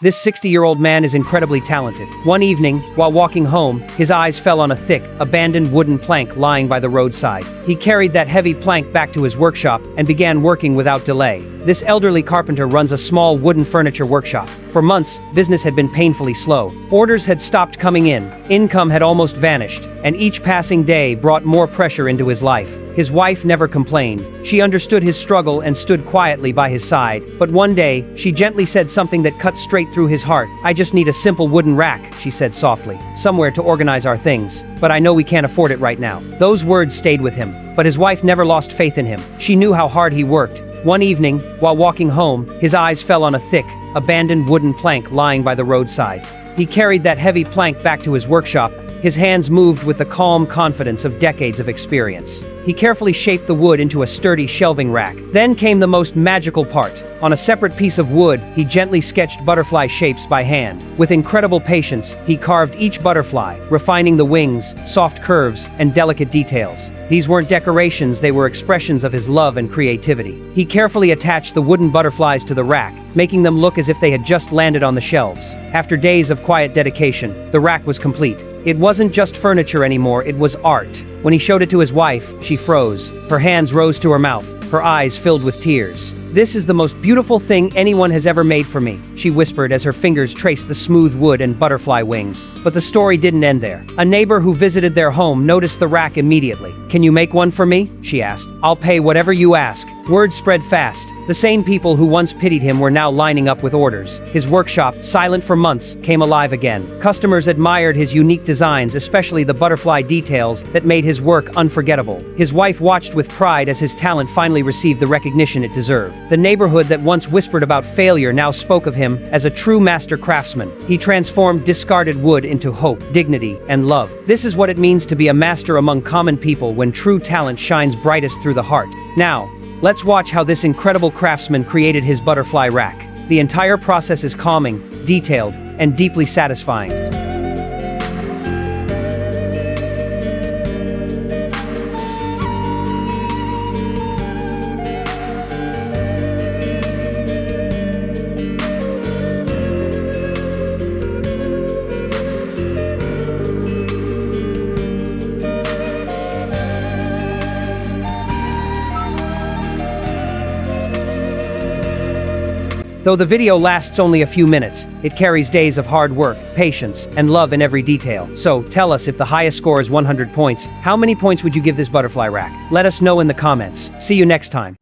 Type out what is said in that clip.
This 60-year-old man is incredibly talented. One evening, while walking home, his eyes fell on a thick, abandoned wooden plank lying by the roadside. He carried that heavy plank back to his workshop and began working without delay. This elderly carpenter runs a small wooden furniture workshop. For months, business had been painfully slow. Orders had stopped coming in, income had almost vanished, and each passing day brought more pressure into his life. His wife never complained. She understood his struggle and stood quietly by his side. But one day, she gently said something that cut straight through his heart. "I just need a simple wooden rack," she said softly, "somewhere to organize our things. But I know we can't afford it right now." Those words stayed with him. But his wife never lost faith in him. She knew how hard he worked. One evening, while walking home, his eyes fell on a thick, abandoned wooden plank lying by the roadside. He carried that heavy plank back to his workshop. His hands moved with the calm confidence of decades of experience. He carefully shaped the wood into a sturdy shelving rack. Then came the most magical part. On a separate piece of wood, he gently sketched butterfly shapes by hand. With incredible patience, he carved each butterfly, refining the wings, soft curves, and delicate details. These weren't decorations, they were expressions of his love and creativity. He carefully attached the wooden butterflies to the rack, making them look as if they had just landed on the shelves. After days of quiet dedication, the rack was complete. It wasn't just furniture anymore, it was art. When he showed it to his wife, she froze. Her hands rose to her mouth, her eyes filled with tears. "This is the most beautiful thing anyone has ever made for me," she whispered as her fingers traced the smooth wood and butterfly wings. But the story didn't end there. A neighbor who visited their home noticed the rack immediately. "Can you make one for me?" she asked. "I'll pay whatever you ask." Word spread fast. The same people who once pitied him were now lining up with orders. His workshop, silent for months, came alive again. Customers admired his unique designs, especially the butterfly details that made his work unforgettable. His wife watched with pride as his talent finally received the recognition it deserved. The neighborhood that once whispered about failure now spoke of him as a true master craftsman. He transformed discarded wood into hope, dignity, and love. This is what it means to be a master among common people when true talent shines brightest through the heart. Now, let's watch how this incredible craftsman created his butterfly rack. The entire process is calming, detailed, and deeply satisfying. Though the video lasts only a few minutes, it carries days of hard work, patience, and love in every detail. So, tell us, if the highest score is 100 points, how many points would you give this butterfly rack? Let us know in the comments. See you next time.